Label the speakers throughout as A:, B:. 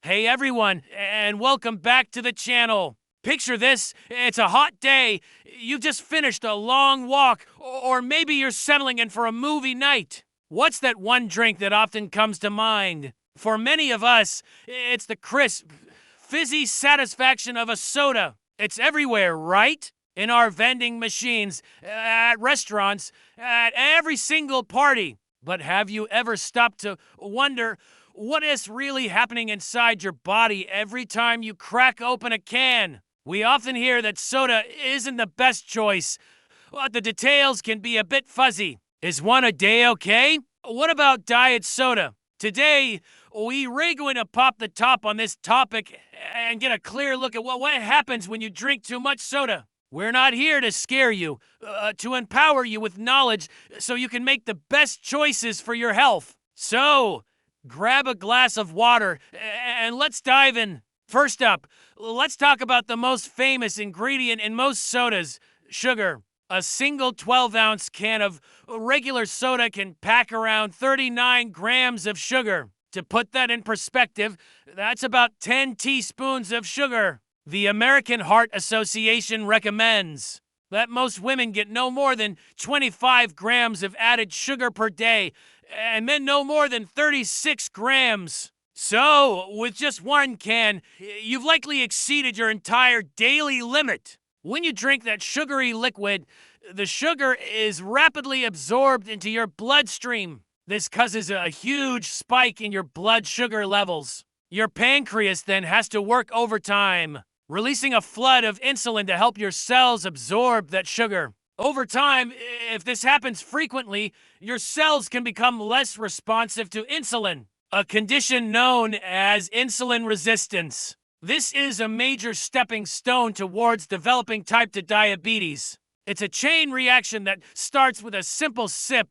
A: Hey everyone, and welcome back to the channel. Picture this, it's a hot day, you've just finished a long walk, or maybe you're settling in for a movie night. What's that one drink that often comes to mind? For many of us, it's the crisp, fizzy satisfaction of a soda. It's everywhere, right? In our vending machines, at restaurants, at every single party. But have you ever stopped to wonder what is really happening inside your body every time you crack open a can? We often hear that soda isn't the best choice, but the details can be a bit fuzzy. Is one a day okay? What about diet soda? Today, we're going to pop the top on this topic and get a clear look at what happens when you drink too much soda. We're not here to scare you, to empower you with knowledge so you can make the best choices for your health. So, grab a glass of water and let's dive in. First up, let's talk about the most famous ingredient in most sodas, sugar. A single 12-ounce can of regular soda can pack around 39 grams of sugar. To put that in perspective, that's about 10 teaspoons of sugar. The American Heart Association recommends that most women get no more than 25 grams of added sugar per day, and men no more than 36 grams. So, with just one can, you've likely exceeded your entire daily limit. When you drink that sugary liquid, the sugar is rapidly absorbed into your bloodstream. This causes a huge spike in your blood sugar levels. Your pancreas then has to work overtime, releasing a flood of insulin to help your cells absorb that sugar. Over time, if this happens frequently, your cells can become less responsive to insulin, a condition known as insulin resistance. This is a major stepping stone towards developing type 2 diabetes. It's a chain reaction that starts with a simple sip,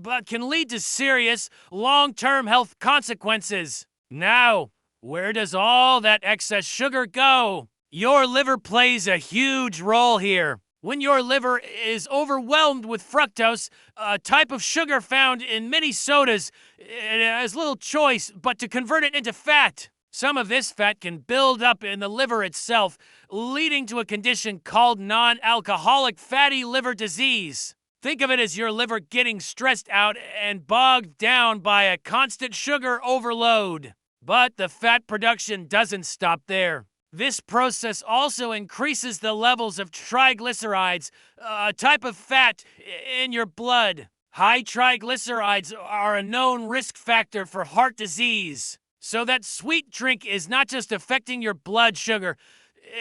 A: but can lead to serious, long-term health consequences. Now, where does all that excess sugar go? Your liver plays a huge role here. When your liver is overwhelmed with fructose, a type of sugar found in many sodas, it has little choice but to convert it into fat. Some of this fat can build up in the liver itself, leading to a condition called non-alcoholic fatty liver disease. Think of it as your liver getting stressed out and bogged down by a constant sugar overload. But the fat production doesn't stop there. This process also increases the levels of triglycerides, a type of fat in your blood. High triglycerides are a known risk factor for heart disease. So that sweet drink is not just affecting your blood sugar,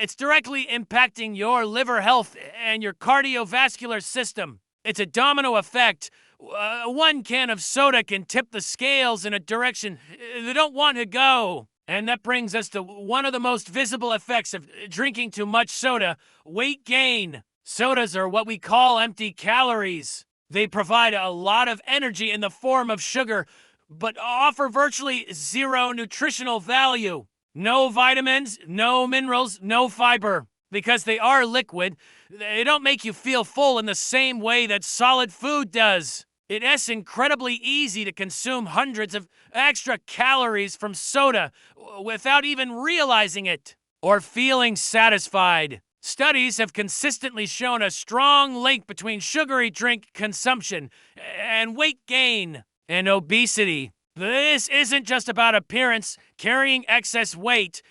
A: it's directly impacting your liver health and your cardiovascular system. It's a domino effect. One can of soda can tip the scales in a direction they don't want to go. And that brings us to one of the most visible effects of drinking too much soda, weight gain. Sodas are what we call empty calories. They provide a lot of energy in the form of sugar, but offer virtually zero nutritional value. No vitamins, no minerals, no fiber. Because they are liquid, they don't make you feel full in the same way that solid food does. It is incredibly easy to consume hundreds of extra calories from soda without even realizing it or feeling satisfied. Studies have consistently shown a strong link between sugary drink consumption and weight gain and obesity. This isn't just about appearance. Carrying excess weight,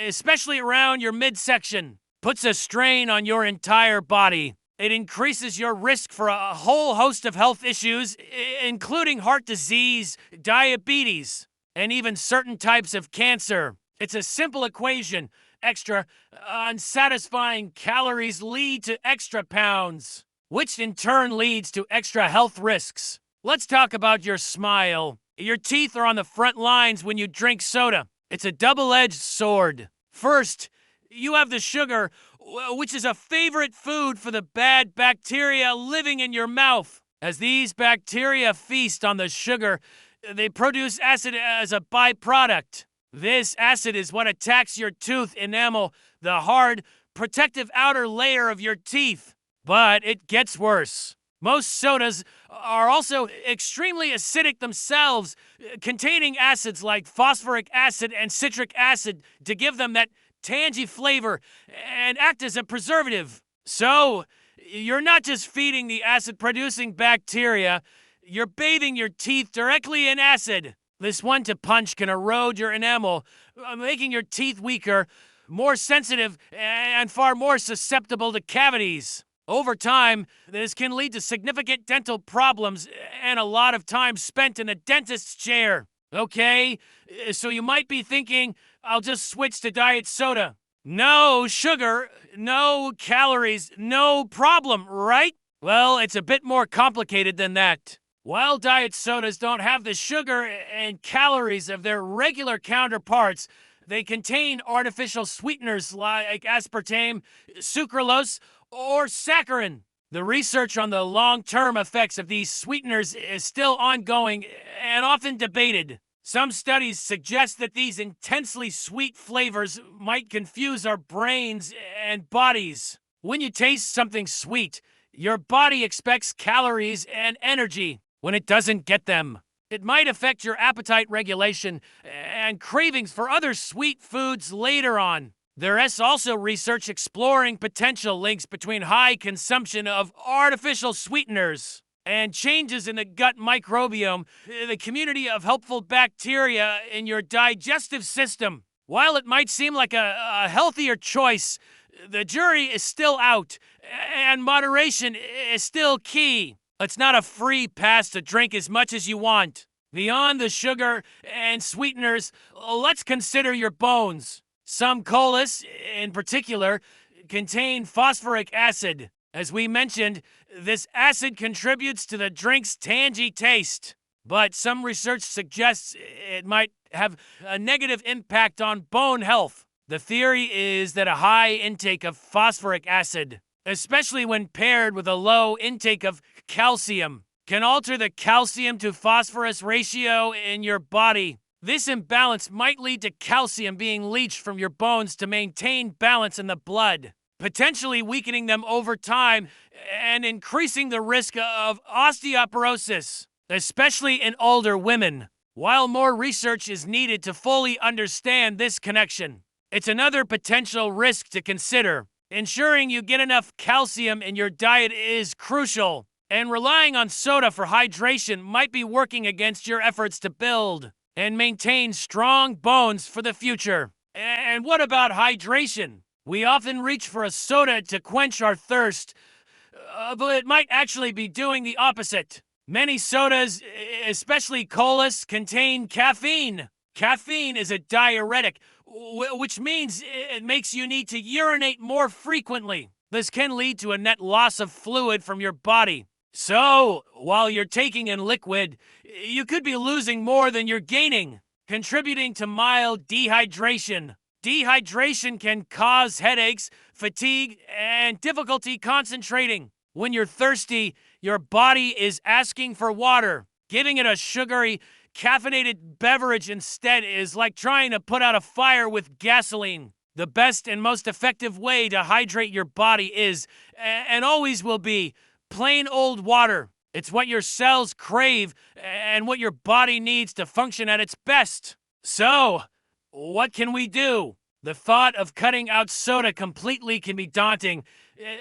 A: especially around your midsection, puts a strain on your entire body. It increases your risk for a whole host of health issues, including heart disease, diabetes, and even certain types of cancer. It's a simple equation. Extra, unsatisfying calories lead to extra pounds, which in turn leads to extra health risks. Let's talk about your smile. Your teeth are on the front lines when you drink soda. It's a double-edged sword. First, you have the sugar, which is a favorite food for the bad bacteria living in your mouth. As these bacteria feast on the sugar, they produce acid as a byproduct. This acid is what attacks your tooth enamel, the hard, protective outer layer of your teeth. But it gets worse. Most sodas are also extremely acidic themselves, containing acids like phosphoric acid and citric acid to give them that tangy flavor and act as a preservative. So, you're not just feeding the acid-producing bacteria, you're bathing your teeth directly in acid. This one-to-punch can erode your enamel, making your teeth weaker, more sensitive, and far more susceptible to cavities. Over time, this can lead to significant dental problems and a lot of time spent in a dentist's chair. Okay, so you might be thinking, I'll just switch to diet soda. No sugar, no calories, no problem, right? Well, it's a bit more complicated than that. While diet sodas don't have the sugar and calories of their regular counterparts, they contain artificial sweeteners like aspartame, sucralose, or saccharin. The research on the long-term effects of these sweeteners is still ongoing and often debated. Some studies suggest that these intensely sweet flavors might confuse our brains and bodies. When you taste something sweet, your body expects calories and energy. When it doesn't get them, it might affect your appetite regulation and cravings for other sweet foods later on. There is also research exploring potential links between high consumption of artificial sweeteners and changes in the gut microbiome, the community of helpful bacteria in your digestive system. While it might seem like a healthier choice, the jury is still out, and moderation is still key. It's not a free pass to drink as much as you want. Beyond the sugar and sweeteners, let's consider your bones. Some colas, in particular, contain phosphoric acid. As we mentioned, this acid contributes to the drink's tangy taste. But some research suggests it might have a negative impact on bone health. The theory is that a high intake of phosphoric acid, especially when paired with a low intake of calcium, can alter the calcium to phosphorus ratio in your body. This imbalance might lead to calcium being leached from your bones to maintain balance in the blood, potentially weakening them over time and increasing the risk of osteoporosis, especially in older women. While more research is needed to fully understand this connection, it's another potential risk to consider. Ensuring you get enough calcium in your diet is crucial, and relying on soda for hydration might be working against your efforts to build and maintain strong bones for the future. And what about hydration? We often reach for a soda to quench our thirst, but it might actually be doing the opposite. Many sodas, especially colas, contain caffeine. Caffeine is a diuretic, which means it makes you need to urinate more frequently. This can lead to a net loss of fluid from your body. So, while you're taking in liquid, you could be losing more than you're gaining, contributing to mild dehydration. Dehydration can cause headaches, fatigue, and difficulty concentrating. When you're thirsty, your body is asking for water. Giving it a sugary, caffeinated beverage instead is like trying to put out a fire with gasoline. The best and most effective way to hydrate your body is, and always will be, plain old water. It's what your cells crave and what your body needs to function at its best. So, what can we do? The thought of cutting out soda completely can be daunting,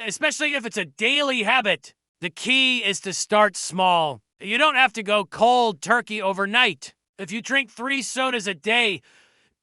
A: especially if it's a daily habit. The key is to start small. You don't have to go cold turkey overnight. If you drink 3 sodas a day,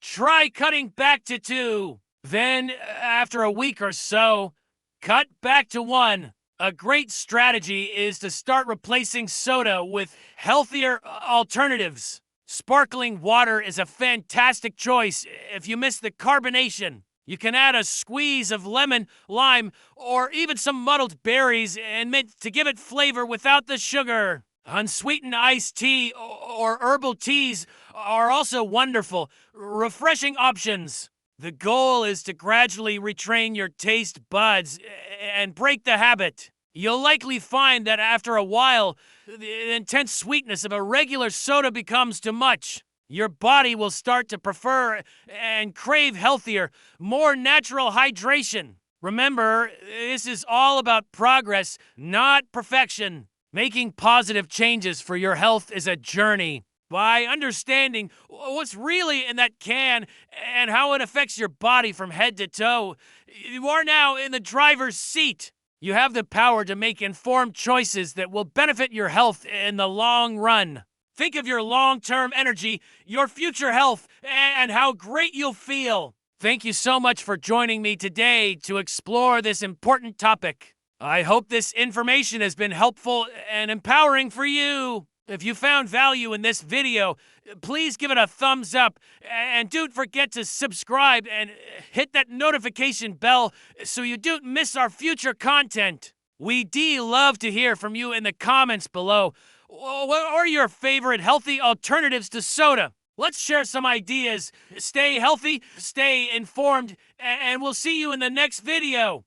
A: try cutting back to 2. Then, after a week or so, cut back to 1. A great strategy is to start replacing soda with healthier alternatives. Sparkling water is a fantastic choice if you miss the carbonation. You can add a squeeze of lemon, lime, or even some muddled berries and mint to give it flavor without the sugar. Unsweetened iced tea or herbal teas are also wonderful, refreshing options. The goal is to gradually retrain your taste buds and break the habit. You'll likely find that after a while, the intense sweetness of a regular soda becomes too much. Your body will start to prefer and crave healthier, more natural hydration. Remember, this is all about progress, not perfection. Making positive changes for your health is a journey. By understanding what's really in that can and how it affects your body from head to toe, you are now in the driver's seat. You have the power to make informed choices that will benefit your health in the long run. Think of your long-term energy, your future health, and how great you'll feel. Thank you so much for joining me today to explore this important topic. I hope this information has been helpful and empowering for you. If you found value in this video, please give it a thumbs up and don't forget to subscribe and hit that notification bell so you don't miss our future content. We do love to hear from you in the comments below. What are your favorite healthy alternatives to soda? Let's share some ideas. Stay healthy, stay informed, and we'll see you in the next video.